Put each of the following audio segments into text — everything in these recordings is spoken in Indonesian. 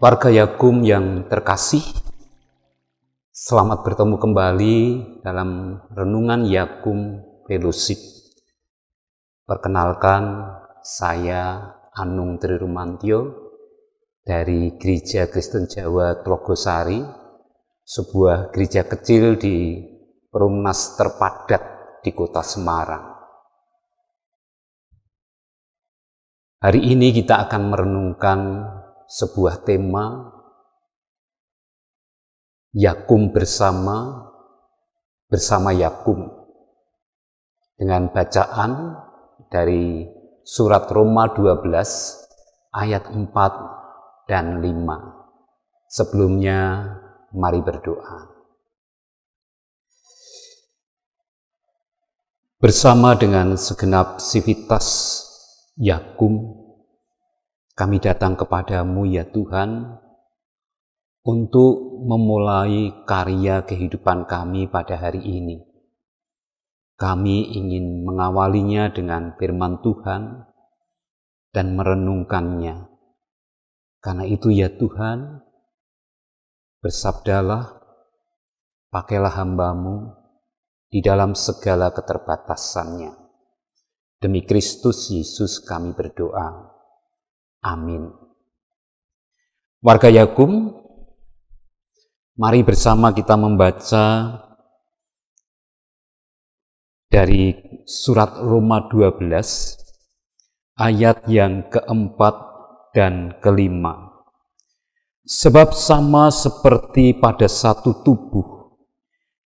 Warga Yakum yang terkasih, selamat bertemu kembali dalam Renungan Yakum Fellowship. Perkenalkan, saya Anung Trirumantio dari Gereja Kristen Jawa Tlogosari, sebuah gereja kecil di Perumnas terpadat di kota Semarang. Hari ini kita akan merenungkan sebuah tema Yakum bersama Yakum, dengan bacaan dari surat Roma 12 ayat 4 dan 5. Sebelumnya mari berdoa. Bersama dengan segenap sivitas Yakum, kami datang kepadamu ya Tuhan, untuk memulai karya kehidupan kami pada hari ini. Kami ingin mengawalinya dengan firman Tuhan dan merenungkannya. Karena itu ya Tuhan, bersabdalah, pakailah hamba-Mu di dalam segala keterbatasannya. Demi Kristus Yesus kami berdoa. Amin. Warga Yakum, mari bersama kita membaca dari surat Roma 12 ayat yang keempat dan kelima. Sebab sama seperti pada satu tubuh,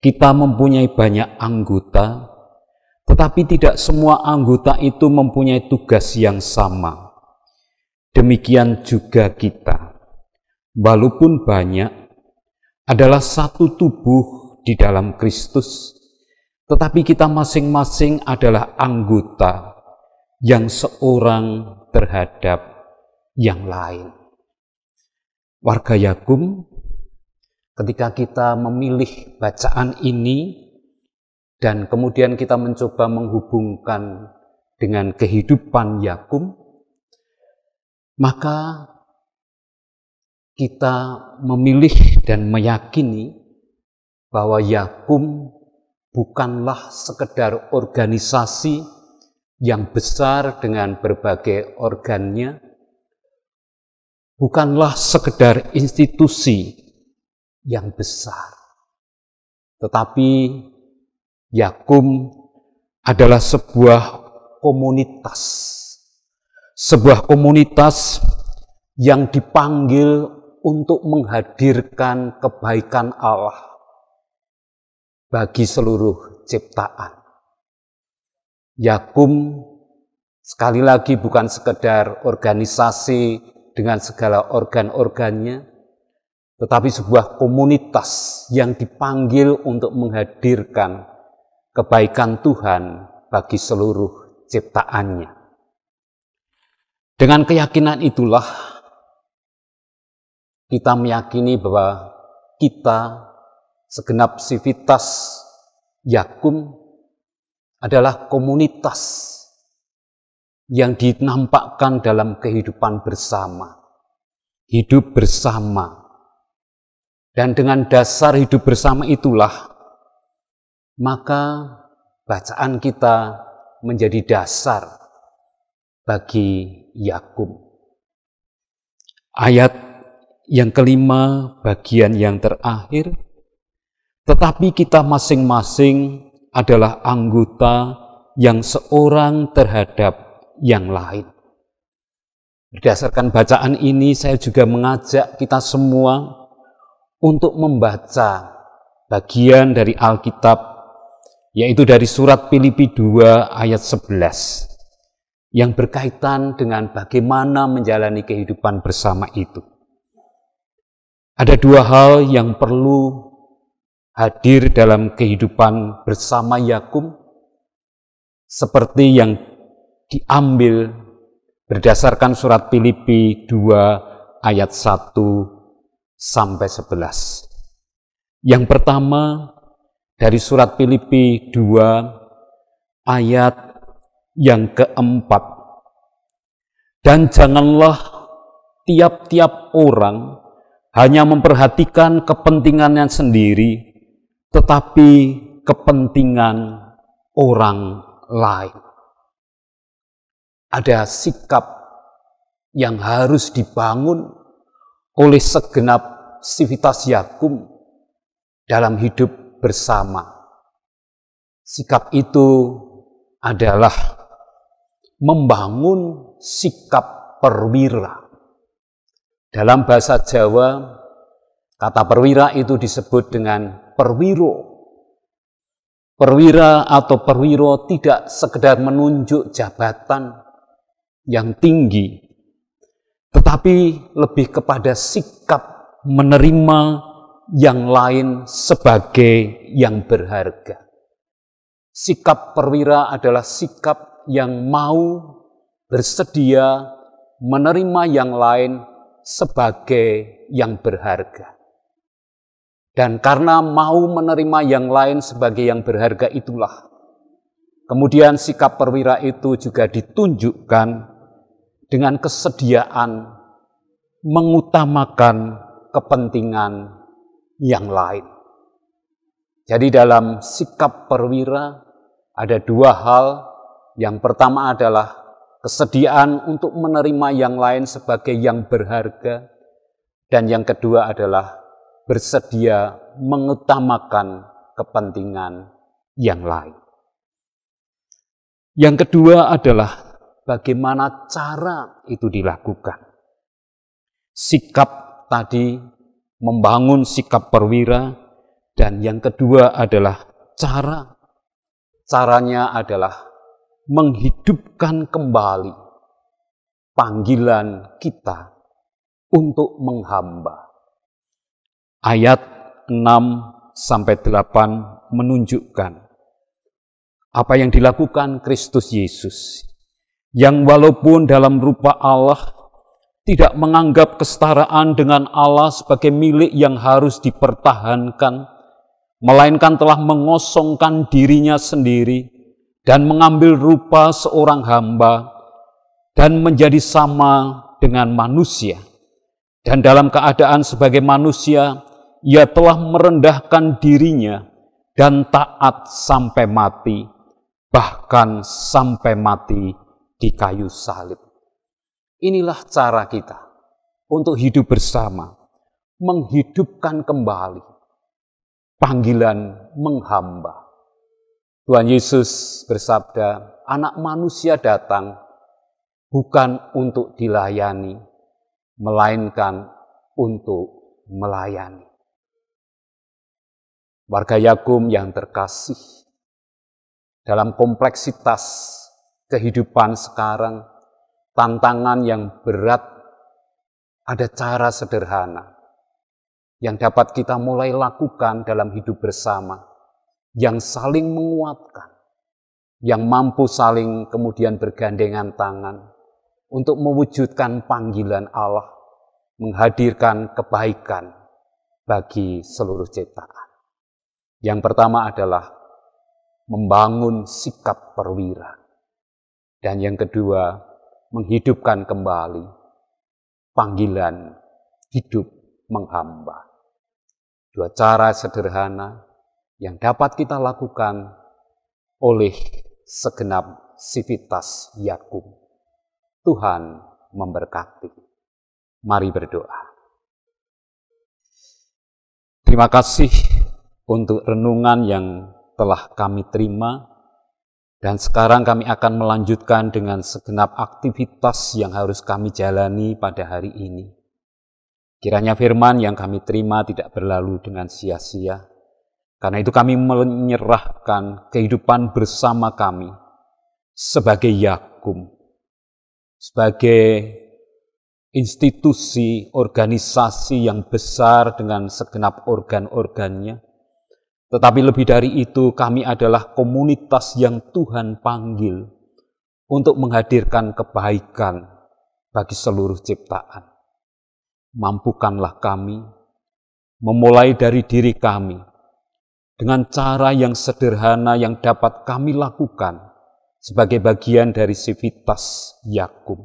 kita mempunyai banyak anggota, tetapi tidak semua anggota itu mempunyai tugas yang sama. Demikian juga kita, walaupun banyak, adalah satu tubuh di dalam Kristus, tetapi kita masing-masing adalah anggota yang seorang terhadap yang lain. Warga Yakum, ketika kita memilih bacaan ini dan kemudian kita mencoba menghubungkan dengan kehidupan Yakum, maka kita memilih dan meyakini bahwa Yakum bukanlah sekedar organisasi yang besar dengan berbagai organnya, bukanlah sekedar institusi yang besar, tetapi Yakum adalah sebuah komunitas yang dipanggil untuk menghadirkan kebaikan Allah bagi seluruh ciptaan. Yakum sekali lagi bukan sekedar organisasi dengan segala organ-organnya, tetapi sebuah komunitas yang dipanggil untuk menghadirkan kebaikan Tuhan bagi seluruh ciptaannya. Dengan keyakinan itulah kita meyakini bahwa kita, segenap sivitas Yakum, adalah komunitas yang dinampakkan dalam kehidupan bersama, hidup bersama. Dan dengan dasar hidup bersama itulah, maka bacaan kita menjadi dasar bagi Yakum. Ayat yang kelima, bagian yang terakhir, tetapi kita masing-masing adalah anggota yang seorang terhadap yang lain. Berdasarkan bacaan ini, saya juga mengajak kita semua untuk membaca bagian dari Alkitab, yaitu dari surat Filipi 2 ayat 11, yang berkaitan dengan bagaimana menjalani kehidupan bersama itu. Ada dua hal yang perlu hadir dalam kehidupan bersama Yakum, seperti yang diambil berdasarkan surat Filipi 2 ayat 1 sampai 11. Yang pertama, dari surat Filipi 2 ayat yang keempat. Dan janganlah tiap-tiap orang hanya memperhatikan kepentingannya sendiri, tetapi kepentingan orang lain. Ada sikap yang harus dibangun oleh segenap sivitas Yakum dalam hidup bersama. Sikap itu adalah membangun sikap perwira. Dalam bahasa Jawa, kata perwira itu disebut dengan perwiro. Perwira atau perwiro tidak sekedar menunjuk jabatan yang tinggi, tetapi lebih kepada sikap menerima yang lain sebagai yang berharga. Sikap perwira adalah sikap yang mau bersedia menerima yang lain sebagai yang berharga. Dan karena mau menerima yang lain sebagai yang berharga itulah, kemudian sikap perwira itu juga ditunjukkan dengan kesediaan mengutamakan kepentingan yang lain. Jadi dalam sikap perwira ada dua hal. Yang pertama adalah kesediaan untuk menerima yang lain sebagai yang berharga. Dan yang kedua adalah bersedia mengutamakan kepentingan yang lain. Yang kedua adalah bagaimana cara itu dilakukan. Sikap tadi membangun sikap perwira, dan yang kedua adalah cara. Caranya adalah menghidupkan kembali panggilan kita untuk menghamba. Ayat 6-8 menunjukkan apa yang dilakukan Kristus Yesus, yang walaupun dalam rupa Allah tidak menganggap kesetaraan dengan Allah sebagai milik yang harus dipertahankan, melainkan telah mengosongkan dirinya sendiri dan mengambil rupa seorang hamba dan menjadi sama dengan manusia. Dan dalam keadaan sebagai manusia, ia telah merendahkan dirinya dan taat sampai mati, bahkan sampai mati di kayu salib. Inilah cara kita untuk hidup bersama, menghidupkan kembali panggilan menghamba. Tuhan Yesus bersabda, Anak Manusia datang bukan untuk dilayani, melainkan untuk melayani. Warga Yakum yang terkasih, dalam kompleksitas kehidupan sekarang, tantangan yang berat, ada cara sederhana yang dapat kita mulai lakukan dalam hidup bersama, yang saling menguatkan, yang mampu saling kemudian bergandengan tangan untuk mewujudkan panggilan Allah, menghadirkan kebaikan bagi seluruh ciptaan. Yang pertama adalah membangun sikap perwira. Dan yang kedua, menghidupkan kembali panggilan hidup menghamba. Dua cara sederhana yang dapat kita lakukan oleh segenap sivitas Yakum. Tuhan memberkati. Mari berdoa. Terima kasih untuk renungan yang telah kami terima, dan sekarang kami akan melanjutkan dengan segenap aktivitas yang harus kami jalani pada hari ini. Kiranya firman yang kami terima tidak berlalu dengan sia-sia. Karena itu kami menyerahkan kehidupan bersama kami sebagai Yakum, sebagai institusi, organisasi yang besar dengan segenap organ-organnya. Tetapi lebih dari itu, kami adalah komunitas yang Tuhan panggil untuk menghadirkan kebaikan bagi seluruh ciptaan. Mampukanlah kami memulai dari diri kami dengan cara yang sederhana yang dapat kami lakukan sebagai bagian dari sivitas Yakum.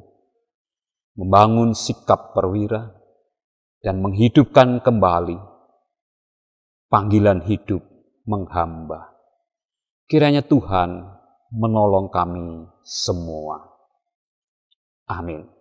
membangun sikap perwira, dan menghidupkan kembali panggilan hidup menghamba. Kiranya Tuhan menolong kami semua. Amin.